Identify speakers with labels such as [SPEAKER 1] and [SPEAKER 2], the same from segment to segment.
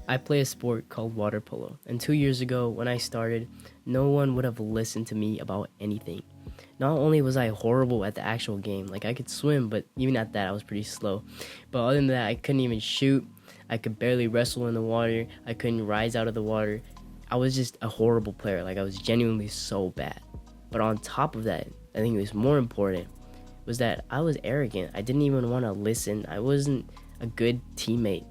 [SPEAKER 1] I play a sport called water polo, and 2 years ago when I started, no one would have listened to me about anything. Not only was I horrible at the actual game, like I could swim, but even at that I was pretty slow. But other than that, I couldn't even shoot. I could barely wrestle in the water. I couldn't rise out of the water. I was just a horrible player. Like I was genuinely so bad. But on top of that, I think it was more important was that I was arrogant. I didn't even want to listen. I wasn't a good teammate.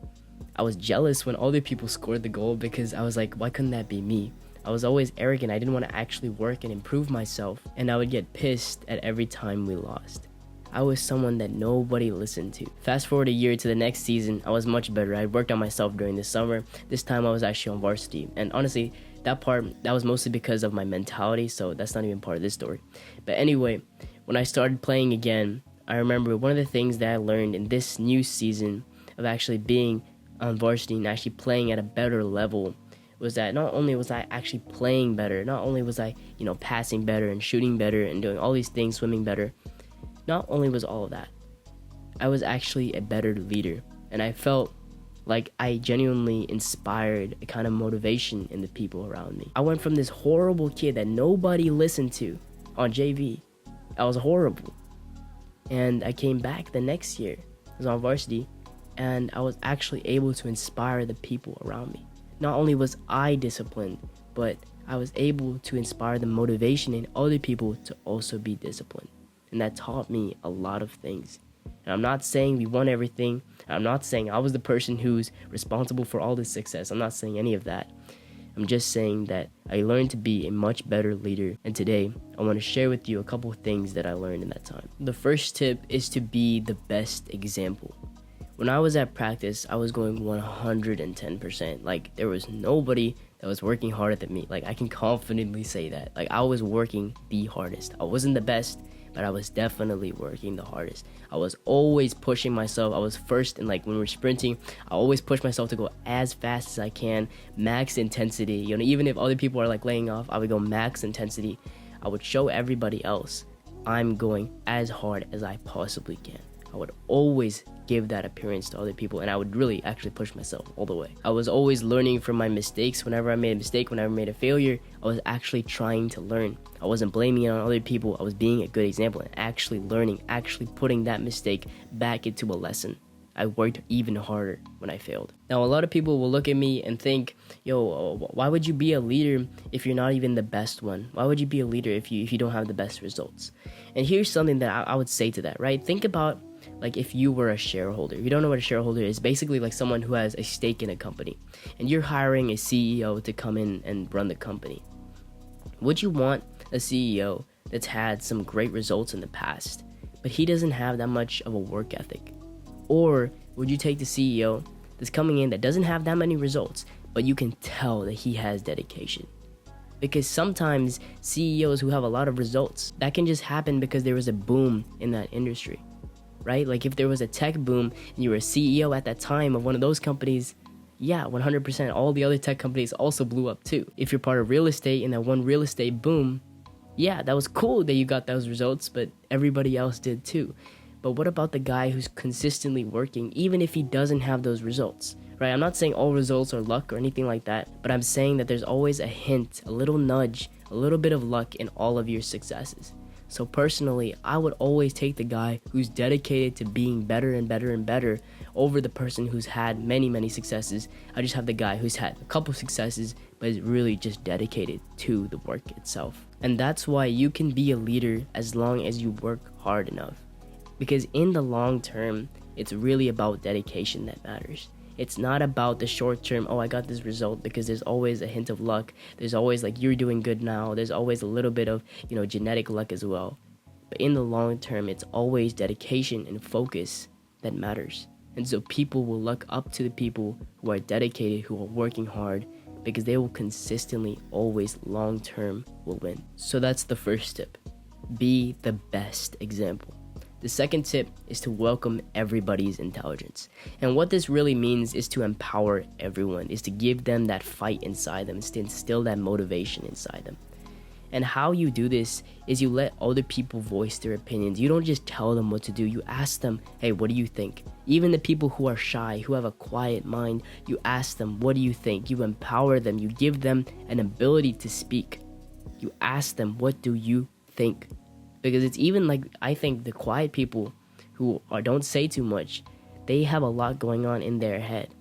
[SPEAKER 1] I was jealous when other people scored the goal because I was like, why couldn't that be me? I was always arrogant. I didn't want to actually work and improve myself, and I would get pissed at every time we lost. I was someone that nobody listened to. Fast forward a year to the next season, I was much better. I worked on myself during the summer. This time I was actually on varsity, and honestly, that was mostly because of my mentality, so that's not even part of this story. But anyway, when I started playing again, I remember one of the things that I learned in this new season of actually being on varsity and actually playing at a better level was that not only was I actually playing better, not only was I, passing better and shooting better and doing all these things, swimming better, not only was all of that, I was actually a better leader. And I felt like I genuinely inspired a kind of motivation in the people around me. I went from this horrible kid that nobody listened to on JV. I was horrible. And I came back the next year. I was on varsity, and I was actually able to inspire the people around me. Not only was I disciplined, but I was able to inspire the motivation in other people to also be disciplined. And that taught me a lot of things. And I'm not saying we won everything. I'm not saying I was the person who's responsible for all this success. I'm not saying any of that. I'm just saying that I learned to be a much better leader. And today, I want to share with you a couple of things that I learned in that time. The first tip is to be the best example. When I was at practice, I was going 110%. Like, there was nobody that was working harder than me. Like, I can confidently say that. Like, I was working the hardest. I wasn't the best, but I was definitely working the hardest. I was always pushing myself. I was first, and like when we're sprinting, I always push myself to go as fast as I can, max intensity. Even if other people are like laying off, I would go max intensity. I would show everybody else I'm going as hard as I possibly can. I would always give that appearance to other people, and I would really actually push myself all the way. I was always learning from my mistakes. Whenever I made a mistake, whenever I made a failure, I was actually trying to learn. I wasn't blaming it on other people. I was being a good example and actually learning, actually putting that mistake back into a lesson. I worked even harder when I failed. Now, a lot of people will look at me and think, why would you be a leader if you're not even the best one? Why would you be a leader if you don't have the best results? And here's something that I would say to that, right? Think about like if you were a shareholder. If you don't know what a shareholder is, basically like someone who has a stake in a company, and you're hiring a CEO to come in and run the company. Would you want a CEO that's had some great results in the past, but he doesn't have that much of a work ethic? Or would you take the CEO that's coming in that doesn't have that many results, but you can tell that he has dedication? Because sometimes CEOs who have a lot of results, that can just happen because there was a boom in that industry, right? Like if there was a tech boom and you were a CEO at that time of one of those companies, yeah, 100%, all the other tech companies also blew up too. If you're part of real estate and that one real estate boom, yeah, that was cool that you got those results, but everybody else did too. But what about the guy who's consistently working, even if he doesn't have those results, right? I'm not saying all results are luck or anything like that, but I'm saying that there's always a hint, a little nudge, a little bit of luck in all of your successes. So personally, I would always take the guy who's dedicated to being better and better and better over the person who's had many, many successes. I just have the guy who's had a couple successes, but is really just dedicated to the work itself. And that's why you can be a leader as long as you work hard enough. Because in the long term, it's really about dedication that matters. It's not about the short term, I got this result, because there's always a hint of luck. There's always like, you're doing good now. There's always a little bit of, genetic luck as well. But in the long term, it's always dedication and focus that matters. And so people will look up to the people who are dedicated, who are working hard, because they will consistently, always long term will win. So that's the first tip. Be the best example. The second tip is to welcome everybody's intelligence. And what this really means is to empower everyone, is to give them that fight inside them, is to instill that motivation inside them. And how you do this is you let other people voice their opinions. You don't just tell them what to do. You ask them, hey, what do you think? Even the people who are shy, who have a quiet mind, you ask them, what do you think? You empower them. You give them an ability to speak. You ask them, what do you think? Because it's even like, I think the quiet people who don't say too much, they have a lot going on in their head.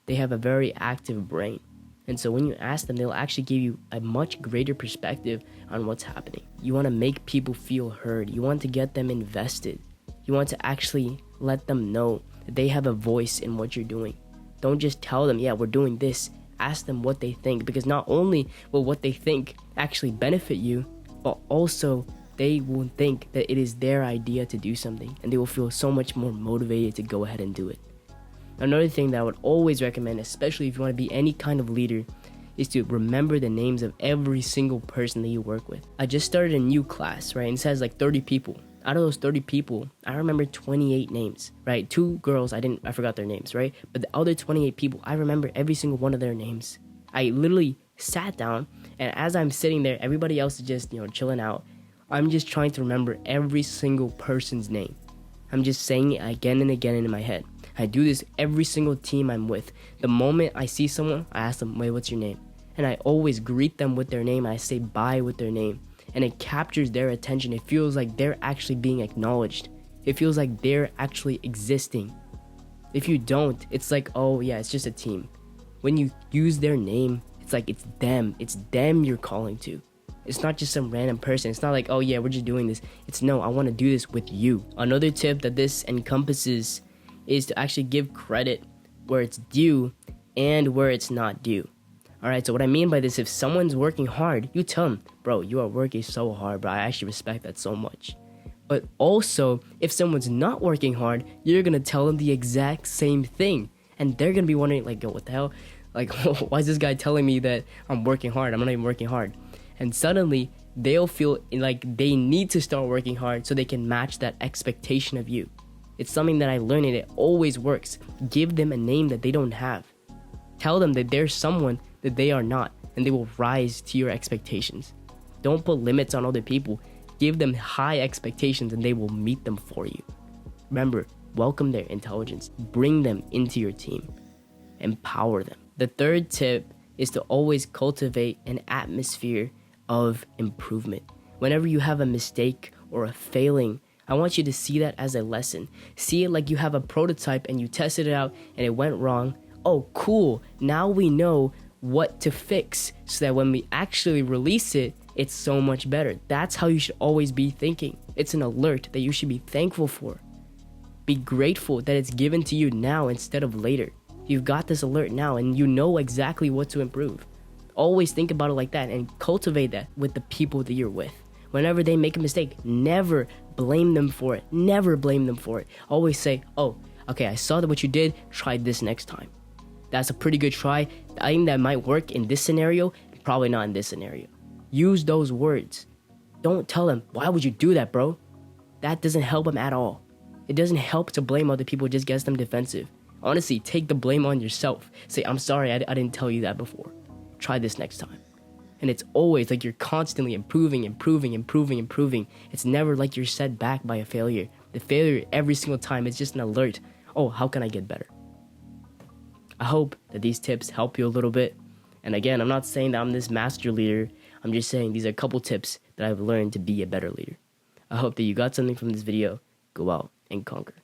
[SPEAKER 1] They have a very active brain. And so when you ask them, they'll actually give you a much greater perspective on what's happening. You want to make people feel heard. You want to get them invested. You want to actually let them know that they have a voice in what you're doing. Don't just tell them, yeah, we're doing this. Ask them what they think, because not only will what they think actually benefit you, but also they will think that it is their idea to do something, and they will feel so much more motivated to go ahead and do it. Another thing that I would always recommend, especially if you want to be any kind of leader, is to remember the names of every single person that you work with. I just started a new class, right? And it says like 30 people. Out of those 30 people, I remember 28 names, right? 2 girls, I forgot their names, right? But the other 28 people, I remember every single one of their names. I literally sat down, and as I'm sitting there, everybody else is just, chilling out. I'm just trying to remember every single person's name. I'm just saying it again and again in my head. I do this every single team I'm with. The moment I see someone, I ask them, wait, what's your name? And I always greet them with their name. I say bye with their name. And it captures their attention. It feels like they're actually being acknowledged. It feels like they're actually existing. If you don't, it's like, oh yeah, it's just a team. When you use their name, it's like it's them. It's them you're calling to. It's not just some random person. It's not like, oh yeah, we're just doing this. It's no, I want to do this with you. Another tip that this encompasses is to actually give credit where it's due and where it's not due. Alright, so what I mean by this, if someone's working hard, you tell them, bro, you are working so hard, bro. I actually respect that so much. But also, if someone's not working hard, you're going to tell them the exact same thing. And they're going to be wondering, like, yo, what the hell? Like, why is this guy telling me that I'm working hard? I'm not even working hard. And suddenly, they'll feel like they need to start working hard so they can match that expectation of you. It's something that I learned, and it always works. Give them a name that they don't have. Tell them that they're someone that they are not, and they will rise to your expectations. Don't put limits on other people. Give them high expectations, and they will meet them for you. Remember, welcome their intelligence. Bring them into your team. Empower them. The third tip is to always cultivate an atmosphere of improvement. Whenever you have a mistake or a failing, I want you to see that as a lesson. See it like you have a prototype and you tested it out and it went wrong. Oh, cool. Now we know what to fix so that when we actually release it, it's so much better. That's how you should always be thinking. It's an alert that you should be thankful for. Be grateful that it's given to you now instead of later. You've got this alert now and you know exactly what to improve. Always think about it like that and cultivate that with the people that you're with. Whenever they make a mistake, never blame them for it. Never blame them for it. Always say, oh, okay, I saw that what you did, try this next time. That's a pretty good try. I think that might work in this scenario, probably not in this scenario. Use those words. Don't tell them, why would you do that, bro? That doesn't help them at all. It doesn't help to blame other people, it just gets them defensive. Honestly, take the blame on yourself. Say, I'm sorry, I didn't tell you that before. Try this next time. And it's always like you're constantly improving. It's never like you're set back by a failure. The failure every single time is just an alert. Oh, how can I get better? I hope that these tips help you a little bit. And again, I'm not saying that I'm this master leader. I'm just saying these are a couple tips that I've learned to be a better leader. I hope that you got something from this video. Go out and conquer.